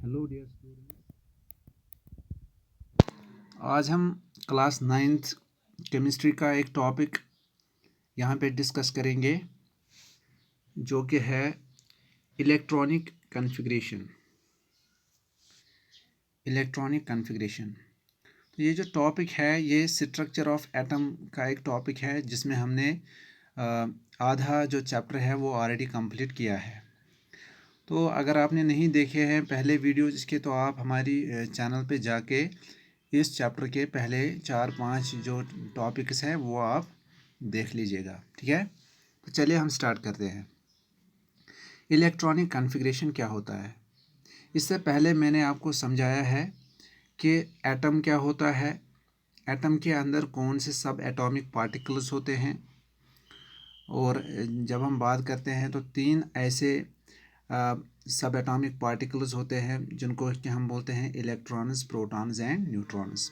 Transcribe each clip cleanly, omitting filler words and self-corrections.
Hello dear student, आज हम class 9th chemistry का एक टॉपिक यहाँ पे डिस्कस करेंगे जो कि है इलेक्ट्रॉनिक कॉन्फ़िगरेशन। तो ये जो टॉपिक है ये स्ट्रक्चर ऑफ एटम का एक टॉपिक है जिसमें हमने आधा जो चैप्टर है वो ऑलरेडी कंप्लीट किया है। तो अगर आपने नहीं देखे हैं पहले वीडियोज़ इसके तो आप हमारी चैनल पे जाके इस चैप्टर के पहले 4-5 जो टॉपिक्स हैं वो आप देख लीजिएगा, ठीक है। तो चलिए हम स्टार्ट करते हैं। इलेक्ट्रॉनिक कॉन्फ़िगरेशन क्या होता है? इससे पहले मैंने आपको समझाया है कि एटम क्या होता है, एटम के अंदर कौन से सब एटॉमिक पार्टिकल्स होते हैं, और जब हम बात करते हैं तो 3 ऐसे सब एटॉमिक पार्टिकल्स होते हैं जिनको कि हम बोलते हैं इलेक्ट्रॉन्स, प्रोटॉन्स एंड न्यूट्रॉन्स।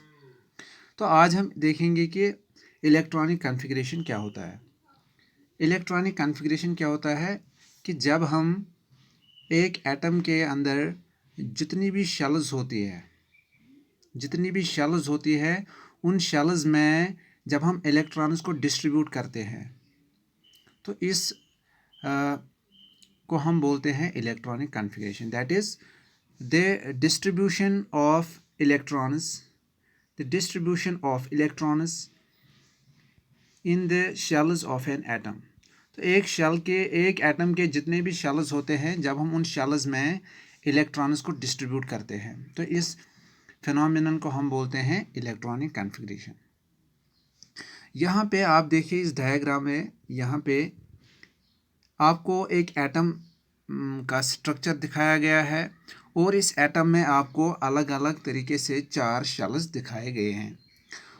तो आज हम देखेंगे कि इलेक्ट्रॉनिक कॉन्फ़िगरेशन क्या होता है। इलेक्ट्रॉनिक कॉन्फ़िगरेशन क्या होता है कि जब हम एक एटम के अंदर जितनी भी शेल्स होती है उन शेल्स में जब हम इलेक्ट्रॉन्स को डिस्ट्रीब्यूट करते हैं तो इस को हम बोलते हैं electronic configuration. That is the distribution of electrons in the shells of an atom. तो एक एटम के जितने भी शेल्स होते हैं जब हम उन शेल्स में इलेक्ट्रॉन्स को डिस्ट्रीब्यूट करते हैं तो इस फिनोमिनन को हम बोलते हैं इलेक्ट्रॉनिक कॉन्फ़िगरेशन। यहाँ पे आप देखिए इस डायग्राम में, यहाँ पे आपको एक एटम का स्ट्रक्चर दिखाया गया है और इस एटम में आपको अलग अलग तरीके से 4 शेल्स दिखाए गए हैं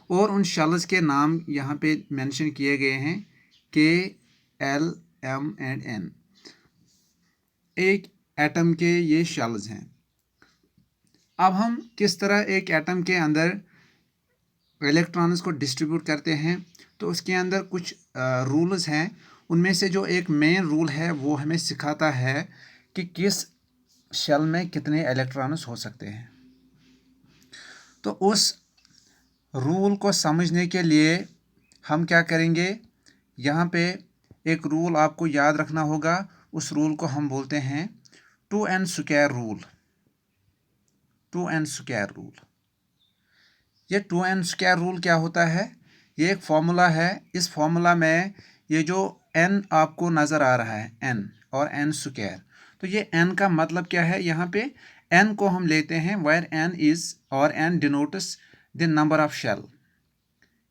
और उन शेल्स के नाम यहाँ पे मेंशन किए गए हैं के, एल, एम एंड एन। एक एटम के ये शेल्स हैं। अब हम किस तरह एक एटम के अंदर इलेक्ट्रॉन्स को डिस्ट्रीब्यूट करते हैं तो उसके अंदर कुछ रूल्स हैं। उनमें से जो एक मेन रूल है वो हमें सिखाता है कि किस शेल में कितने इलेक्ट्रॉन्स हो सकते हैं। तो उस रूल को समझने के लिए हम क्या करेंगे, यहाँ पे एक रूल आपको याद रखना होगा। उस रूल को हम बोलते हैं 2n square rule. 2n square rule, ये 2n स्क्वायर रूल क्या होता है? ये एक फॉर्मूला है। इस फॉर्मूला में ये जो n आपको नज़र आ रहा है n और n स्क्वायर, तो ये n का मतलब क्या है? यहाँ पे n को हम लेते हैं वेयर n इज़ और n denotes the number of shell,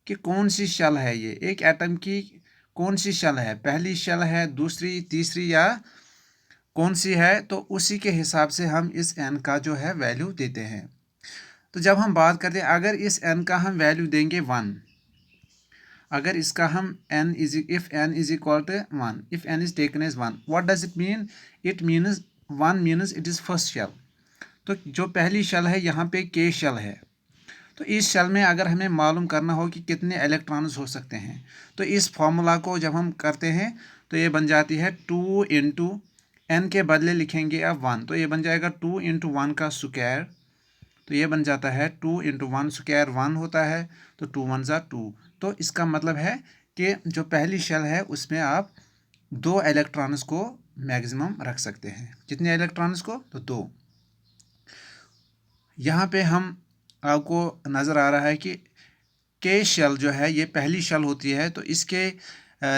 कि कौन सी शेल है ये, एक एटम की कौन सी शेल है, पहली शेल है, दूसरी, तीसरी या कौन सी है। तो उसी के हिसाब से हम इस n का जो है वैल्यू देते हैं। तो जब हम बात करते हैं अगर इस n का हम वैल्यू देंगे 1, अगर इसका हम if n is equal to 1, if n is taken as 1, what does it mean? It means 1 means it is first shell। तो जो पहली शेल है यहाँ पे k शेल है, तो इस शेल में अगर हमें मालूम करना हो कि कितने इलेक्ट्रॉन्स हो सकते हैं तो इस फॉर्मूला को जब हम करते हैं तो ये बन जाती है 2 इंटू n के बदले लिखेंगे अब 1, तो ये बन जाएगा 2 इंटू 1 का स्क्वायर, तो ये बन जाता है 2 इंटू 1 स्क्वायर 1 होता है, तो 2 1 ज़ा 2। तो इसका मतलब है कि जो पहली शेल है उसमें आप 2 इलेक्ट्रॉन्स को मैक्सिमम रख सकते हैं। कितने इलेक्ट्रॉन्स को? तो 2। यहाँ पे हम आपको नज़र आ रहा है कि के शेल जो है ये पहली शेल होती है, तो इसके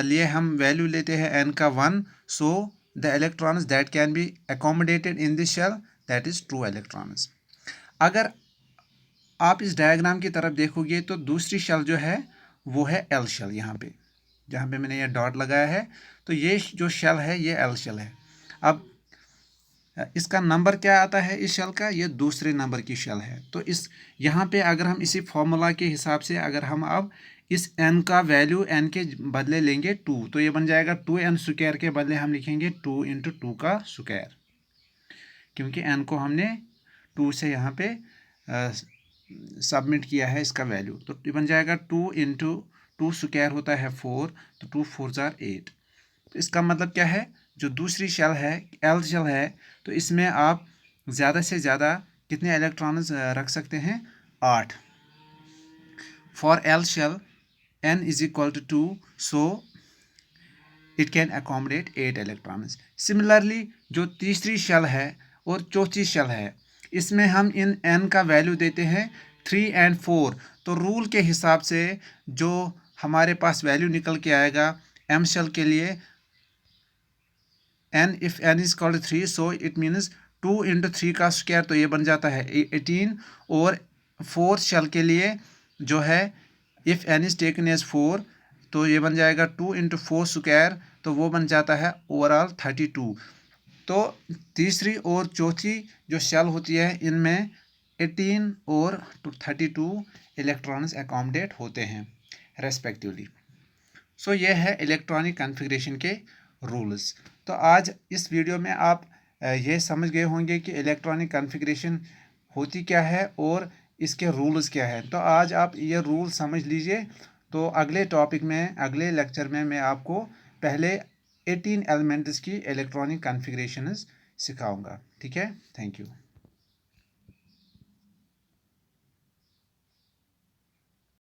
लिए हम वैल्यू लेते हैं n का 1। So the electrons that can be accommodated in this shell that is 2 electrons. अगर आप इस डायग्राम की तरफ देखोगे तो दूसरी शेल जो है वो है एल शेल। यहाँ पे जहाँ पे मैंने ये डॉट लगाया है तो ये जो शेल है ये एल शेल है। अब इसका नंबर क्या आता है इस शेल का? ये दूसरे नंबर की शेल है। तो इस यहाँ पे अगर हम इसी फॉर्मूला के हिसाब से अगर हम अब इस n का वैल्यू n के बदले लेंगे 2, तो ये बन जाएगा 2n स्क्वायर के बदले हम लिखेंगे 2 इंटू 2 का स्क्वायर, क्योंकि n को हमने 2 से यहाँ पे सबमिट किया है इसका वैल्यू। तो ये बन जाएगा 2 इंटू 2 स्क्वायर होता है 4, तो 2 4 ज़ार 8। तो इसका मतलब क्या है? जो दूसरी शेल है एल शेल है तो इसमें आप ज़्यादा से ज़्यादा कितने इलेक्ट्रॉन्स रख सकते हैं? 8. For L shell n is equal to 2, so it can accommodate 8 electrons. Similarly, जो तीसरी शेल है और चौथी शेल है, इसमें हम इन n का वैल्यू देते हैं 3 and 4. तो रूल के हिसाब से जो हमारे पास वैल्यू निकल के आएगा m शेल के लिए, n if n is equal to 3, so it means 2 into 3 का स्क्वायर, तो ये बन जाता है 18. और 4 शेल के लिए जो है if n is taken as 4, तो ये बन जाएगा 2 into 4 स्क्वायर, तो वो बन जाता है ओवरऑल 32. तो तीसरी और चौथी जो शेल होती है इनमें 18 और 32 इलेक्ट्रॉन्स अकोमोडेट होते हैं रेस्पेक्टिवली. सो ये है इलेक्ट्रॉनिक कॉन्फ़िगरेशन के रूल्स. तो आज इस वीडियो में आप ये समझ गए होंगे कि इलेक्ट्रॉनिक कॉन्फ़िगरेशन होती क्या है और इसके रूल्स क्या हैं. तो आज आप ये रूल समझ लीजिए. तो अगले टॉपिक में, अगले लेक्चर में मैं आपको पहले 18 एलिमेंट्स की इलेक्ट्रॉनिक कॉन्फ़िगरेशंस सिखाऊंगा. ठीक है, थैंक यू.